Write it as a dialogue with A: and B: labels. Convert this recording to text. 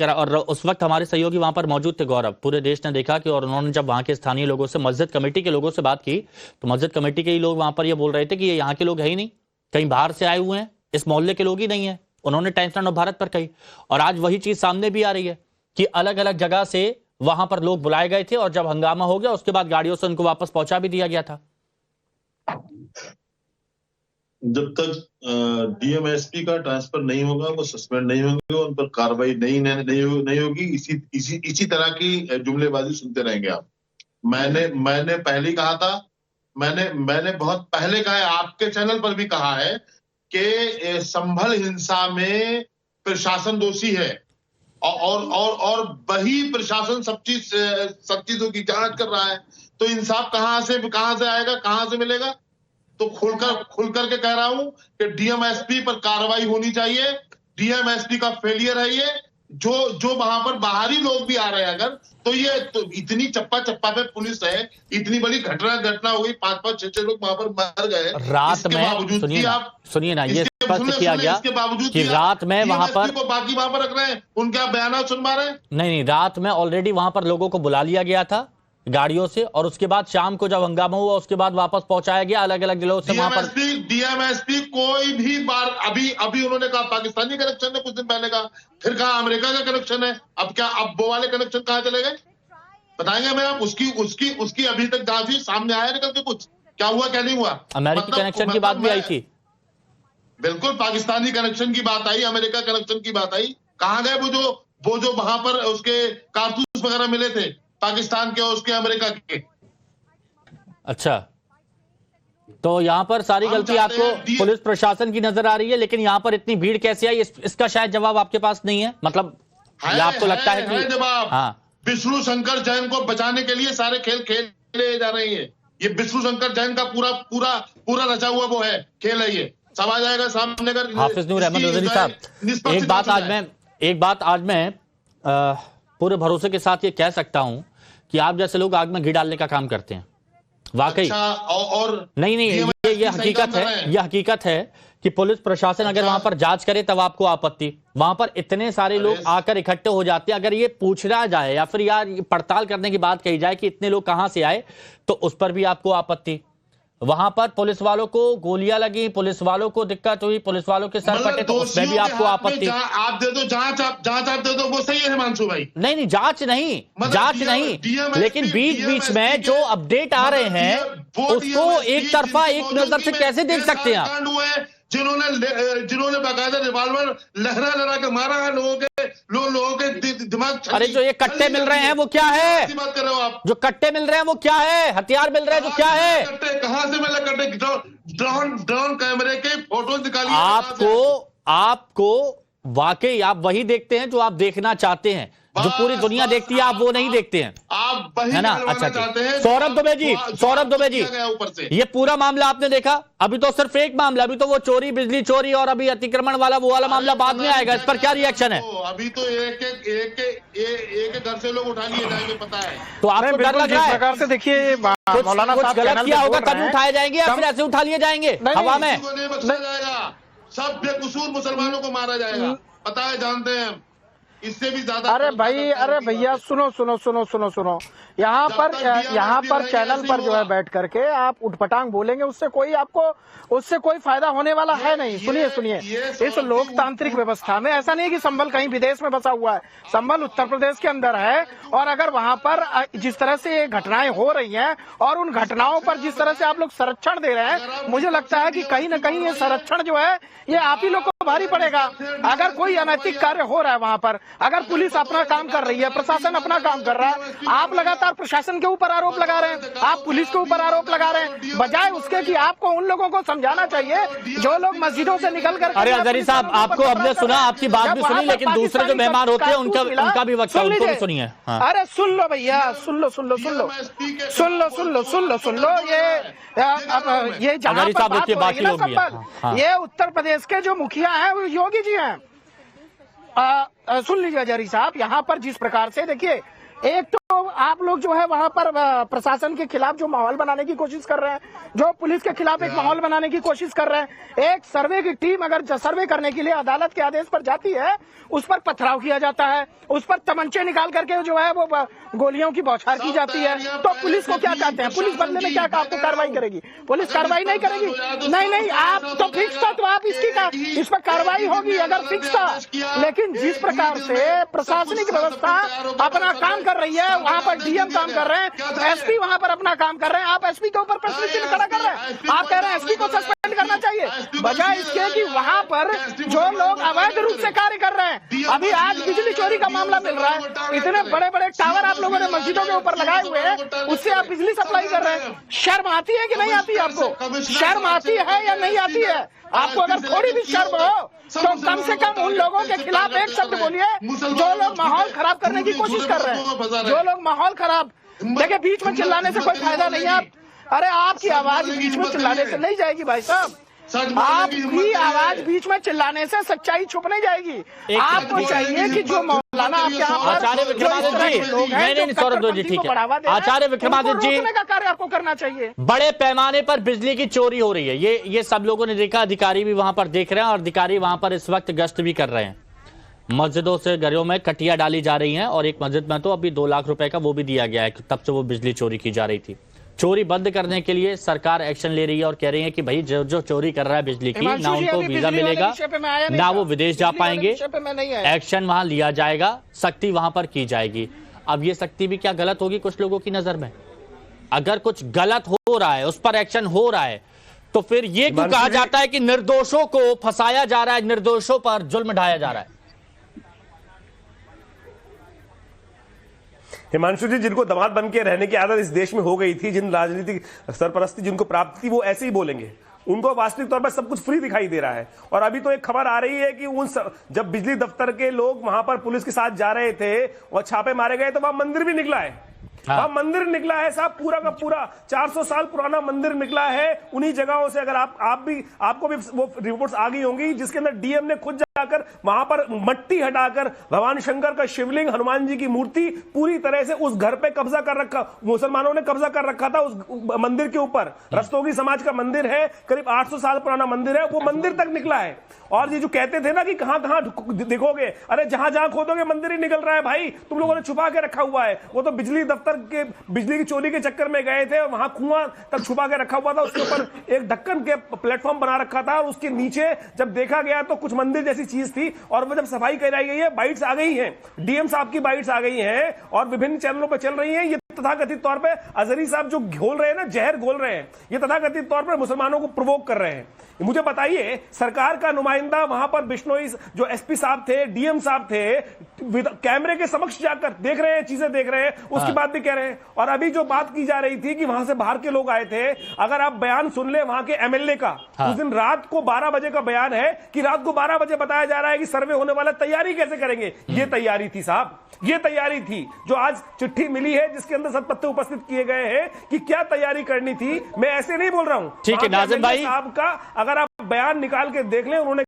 A: और उस वक्त हमारे सहयोगी वहां पर मौजूद थे गौरव। पूरे देश ने देखा कि और उन्होंने जब वहां के स्थानीय लोगों से, मस्जिद कमेटी के लोगों से बात की तो मस्जिद कमेटी के ही लोग वहां पर ये बोल रहे थे कि ये यहाँ के लोग है ही नहीं, कहीं बाहर से आए हुए हैं, इस मोहल्ले के लोग ही नहीं है। उन्होंने टाइम्स ऑफ भारत पर कही और आज वही चीज सामने भी आ रही है कि अलग अलग जगह से वहां पर लोग बुलाए गए थे और जब हंगामा हो गया उसके बाद गाड़ियों से उनको वापस पहुंचा भी दिया गया था।
B: जब तक डीएमएसपी का ट्रांसफर नहीं होगा, वो सस्पेंड नहीं होंगे, उन पर कार्रवाई नहीं होगी, इसी तरह की जुमलेबाजी सुनते रहेंगे आप। मैंने पहले कहा था, मैंने बहुत पहले कहा है, आपके चैनल पर भी कहा है कि संभल हिंसा में प्रशासन दोषी है और वही प्रशासन सब चीजों की जांच कर रहा है। तो इंसाफ कहां से आएगा, कहां से मिलेगा? तो खुलकर के कह रहा हूं कि डीएमएसपी पर कार्रवाई होनी चाहिए। डीएमएसपी का फेलियर है ये। जो वहां पर बाहरी लोग भी आ रहे हैं अगर, तो ये तो इतनी चप्पा पे पुलिस है, इतनी बड़ी घटना हो गई, 5-5, 6-6 लोग वहां पर मर गए
A: रात में। सुनिए ना, ये स्पष्ट किया गया कि रात में वहां पर
B: बाकी वहां पर रख रहे हैं, उनके आप बयान सुन पा रहे हैं? नहीं,
A: रात में ऑलरेडी वहां पर लोगों को बुला लिया गया था गाड़ियों से और उसके बाद शाम को जब हंगामा हुआ उसके बाद वापस पहुंचाया गया अलग अलग जिलों से। वहां पर
B: डीएमएसपी कोई भी बार अभी उन्होंने कहा पाकिस्तानी कनेक्शन है, कुछ दिन पहले कहा, फिर कहा अमेरिका का कनेक्शन है। अब क्या, अब वो वाले कनेक्शन कहां चले गए बताएंगे हमें आप? उसकी अभी तक जांच हुई, सामने आया निकल के कुछ, क्या हुआ क्या नहीं हुआ?
A: अमेरिकी कनेक्शन की बात भी आई थी,
B: बिल्कुल पाकिस्तानी कनेक्शन की बात आई, अमेरिका कनेक्शन की बात आई। कहां गए वो जो वहां पर उसके कारतूस वगैरह मिले थे पाकिस्तान के और उसके अमेरिका के?
A: अच्छा, तो यहाँ पर सारी गलती आपको पुलिस प्रशासन की नजर आ रही है, लेकिन यहाँ पर इतनी भीड़ कैसे आई इसका शायद जवाब आपके पास नहीं है। मतलब ये आपको लगता है कि
B: जवाब?
A: हाँ,
B: विष्णु शंकर जैन को बचाने के लिए सारे खेल खेले जा रहे हैं। ये विष्णु शंकर जैन का पूरा रचा हुआ वो है, खेल है ये। सब आ जाएगा सामने कर।
A: हाफिज नूर अहमद रजवी साहब, एक बात आज मैं पूरे भरोसे के साथ ये कह सकता हूं कि आप जैसे लोग आग में घी डालने का काम करते हैं वाकई।
B: अच्छा, और
A: नहीं ये हकीकत है, ये हकीकत है कि पुलिस प्रशासन अगर वहां पर जांच करे तब आपको आपत्ति। वहां पर इतने सारे लोग आकर इकट्ठे हो जाते हैं, अगर ये पूछना जाए या फिर यार पड़ताल करने की बात कही जाए कि इतने लोग कहां से आए, तो उस पर भी आपको आपत्ति। वहां पर पुलिस वालों को गोलियां लगी, पुलिस वालों को दिक्कत हुई, पुलिस वालों के सर फटे, तो उसमें भी आपको आपत्ति।
B: आप दे दो जांच, आप दे दो, वो सही है हिमांशु भाई।
A: नहीं जांच नहीं, लेकिन बीच में जो अपडेट आ रहे हैं उसको एक तरफा एक नजर से कैसे देख सकते हैं आप?
B: जिन्होंने बाकायदा रिवॉल्वर लहरा के मारा है लोगों के दिमाग।
A: अरे जो ये कट्टे मिल रहे हैं वो क्या है?
B: बात कर रहे हो आप?
A: जो कट्टे मिल रहे हैं वो क्या है? हथियार मिल रहे हैं जो क्या है?
B: कट्टे कहां से मिले? कट्टे ड्रोन कैमरे के फोटोज निकालिए।
A: आपको वाकई आप वही देखते हैं जो आप देखना चाहते हैं, जो पूरी दुनिया देखती है, आप वो नहीं देखते हैं,
B: आप वही
A: है ना? अच्छा,
B: चाहते हैं।
A: सौरभ दुबे जी, ये पूरा मामला आपने देखा? अभी तो सिर्फ एक मामला, अभी तो वो चोरी, बिजली चोरी और अभी अतिक्रमण वाला वो वाला मामला बाद में आएगा। इस पर क्या रिएक्शन है?
B: अभी तो एक घर से लोग उठा लिए जाएंगे, पता है।
A: तो आपको डर लग रहा है?
C: प्रकार से देखिए, मौलाना
A: कुछ गलत किया होगा तभी उठाए जाएंगे या फिर ऐसे उठा लिए जाएंगे हवा में?
B: नहीं बख्शा जाएगा, सब बेकसूर मुसलमानों को मारा जाएगा, पता है, जानते हैं। इससे भी ज्यादा।
C: अरे भाई, अरे भैया सुनो, यहाँ पर चैनल पर जो है बैठ करके आप उठपटांग बोलेंगे, उससे कोई फायदा होने वाला है नहीं। सुनिए, इस लोकतांत्रिक व्यवस्था में ऐसा नहीं है कि संभल कहीं विदेश में बसा हुआ है। संभल उत्तर प्रदेश के अंदर है, और अगर वहां पर जिस तरह से ये घटनाएं हो रही हैं और उन घटनाओं पर जिस तरह से आप लोग संरक्षण दे रहे हैं, मुझे लगता है कि कहीं न कहीं ये संरक्षण जो है ये आप ही लोग को भारी पड़ेगा। अगर कोई अनैतिक कार्य हो रहा है वहां पर, अगर पुलिस अपना काम कर रही है, प्रशासन अपना काम कर रहा है, आप लगातार प्रशासन के ऊपर आरोप लगा रहे हैं, आप पुलिस के ऊपर आरोप लगा रहे हैं, बजाय उसके कि आपको उन लोगों को समझाना चाहिए जो लोग मस्जिदों से निकल कर।
A: अरे अजहरी साहब, आपको हमने सुना, आपकी बात भी सुनी, लेकिन दूसरे जो मेहमान होते हैं उनका भी वक्त, उनको भी सुनिए।
C: अरे सुन लो भैया, सुन लो, ये जहाँ पर बात हो रही है ना संभल, ये उत्तर प्रदेश के जो मुखिया हैं वो योगी जी हैं। सुन लीजिए अजहरी साहब, यहाँ पर जिस प्रकार से देखिए, एक तो आप लोग जो है वहां पर प्रशासन के खिलाफ जो माहौल बनाने की कोशिश कर रहे हैं, जो पुलिस के खिलाफ एक माहौल बनाने की कोशिश कर रहे हैं। एक सर्वे की टीम अगर सर्वे करने के लिए अदालत के आदेश पर जाती है, उस पर पथराव किया जाता है, उस पर तमंचे निकाल करके जो है वो गोलियों की बौछार की जाती है। तो पुलिस को क्या चाहते हैं? पुलिस बदले में क्या आपको कार्रवाई करेगी? पुलिस कार्रवाई नहीं करेगी। नहीं, आप तो फिक्स था, तो आप इस पर कार्रवाई होगी अगर फिक्स था। लेकिन जिस प्रकार से प्रशासनिक व्यवस्था अपना काम कर रही है, वहां पर डीएम काम कर रहे हैं, एसपी वहां पर अपना काम कर रहे हैं, आप एसपी के ऊपर प्रश्न चिन्ह खड़ा कर रहे हैं। आप कह रहे हैं एसपी को सस्पेंड करना चाहिए, बजाय इसके कि वहां पर जो लोग अवैध रूप से कार्य कर रहे हैं। अभी आज बिजली चोरी का मामला मिल रहा है, इतने बड़े बड़े टावर आप लोगों ने मस्जिदों के ऊपर लगाए हुए हैं, उससे आप बिजली सप्लाई कर रहे हैं। शर्म आती है कि नहीं आती है आपको? शर्म आती है या नहीं आती है आपको? अगर थोड़ी भी शर्म हो तो कम से कम उन लोगों के खिलाफ एक शब्द बोलिए जो लोग माहौल खराब करने की कोशिश कर रहे हैं, जो लोग माहौल खराब। देखिए, बीच में चिल्लाने से कोई फायदा नहीं है। अरे आपकी आवाज बीच में चिल्लाने से नहीं जाएगी भाई साहब, आपकी आवाज बीच में चिल्लाने से सच्चाई छुप नहीं जाएगी। आपको चाहिए कि जो मौलाना आपके यहाँ
A: आचार्य विक्रमादित्य जी, नहीं सौरभ जी, ठीक है, आचार्य विक्रमादित्य जी,
C: का कार्य आपको करना चाहिए।
A: बड़े पैमाने पर बिजली की चोरी हो रही है, ये सब लोगों ने देखा, अधिकारी भी वहां पर देख रहे हैं और अधिकारी वहां पर इस वक्त गश्त भी कर रहे हैं। मस्जिदों से घरों में कटिया डाली जा रही हैं और एक मस्जिद में तो अभी 2 लाख रुपए का वो भी दिया गया है, तब से वो बिजली चोरी की जा रही थी। चोरी बंद करने के लिए सरकार एक्शन ले रही है और कह रही है कि भाई जो चोरी कर रहा है बिजली की, ना उनको वीजा मिलेगा, ना वो विदेश जा पाएंगे, एक्शन वहां लिया जाएगा, सख्ती वहां पर की जाएगी। अब ये सख्ती भी क्या गलत होगी कुछ लोगों की नजर में? अगर कुछ गलत हो रहा है, उस पर एक्शन हो रहा है, तो फिर ये क्यों कहा जाता है कि निर्दोषों को फंसाया जा रहा है, निर्दोषों पर जुल्म ढाया जा रहा है?
D: हिमांशु जी, जिनको दामाद बन के रहने की आदत इस देश में हो गई थी, जिन राजनीतिक सरपरस्ती जिनको प्राप्त थी, वो ऐसे ही बोलेंगे। उनको वास्तविक तौर पर सब कुछ फ्री दिखाई दे रहा है। और अभी तो एक खबर आ रही है कि जब बिजली दफ्तर के लोग वहां पर पुलिस के साथ जा रहे थे और छापे मारे गए, तो वहां मंदिर भी निकला है। वहां मंदिर निकला है साहब, पूरा का पूरा 400 साल पुराना मंदिर निकला है उन्हीं जगहों से। अगर आपको भी वो रिपोर्ट्स आ गई होंगी, जिसके अंदर डीएम ने खुद जाकर वहां पर मट्टी हटाकर भगवान शंकर का शिवलिंग, हनुमान जी की मूर्ति, पूरी तरह से उस घर पे कब्जा कर रखा, मुसलमानों ने कब्जा कर रखा था उस मंदिर के ऊपर। रस्तोगी समाज का मंदिर है, करीब 800 साल पुराना मंदिर है, वो मंदिर तक निकला है। और ये जो कहते थे ना कि कहां देखोगे, अरे जहां जहां खोदोगे मंदिर ही निकल रहा है भाई, तुम लोगों ने छुपा के रखा हुआ है। वो तो बिजली दफ्तर के बिजली की चोरी के चक्कर में गए थे, वहां कुआं तक छुपा के रखा हुआ था, उसके ऊपर एक ढक्कन के प्लेटफॉर्म बना रखा था, उसके नीचे जब देखा गया तो कुछ मंदिर जैसी चीज थी। और वो जब सफाई कराई गई है, बाइट्स आ गई हैं, डीएम साहब की बाइट्स आ गई हैं और विभिन्न चैनलों पर चल रही हैं। ये तथाकथित तौर पे अजहरी साहब जो घोल रहे हैं ना, जहर घोल रहे हैं, ये तथाकथित तौर पर मुसलमानों को प्रोवोक कर रहे हैं। मुझे बताइए, सरकार का नुमाइंदा वहां पर बिश्नोई जो एसपी साहब थे, डीएम साहब थे, कैमरे के समक्ष जाकर देख रहे हैं, चीजें देख रहे हैं, उसकी बात भी कह रहे हैं। और अभी जो बात की जा रही थी कि वहां से बाहर के लोग आए थे, अगर आप बयान सुन ले वहां के एमएलए का, उस दिन रात को 12 बजे का बयान है कि रात को 12 बजे बताया जा रहा है कि सर्वे होने वाला, तैयारी कैसे करेंगे? ये तैयारी थी साहब, ये तैयारी थी जो आज चिट्ठी मिली है, जिसके अंदर सब तथ्य उपस्थित किए गए हैं कि क्या तैयारी करनी थी। मैं ऐसे नहीं बोल रहा हूं,
A: ठीक है नाज़िम भाई
D: साहब का अगर आप बयान निकाल के देख लें, उन्होंने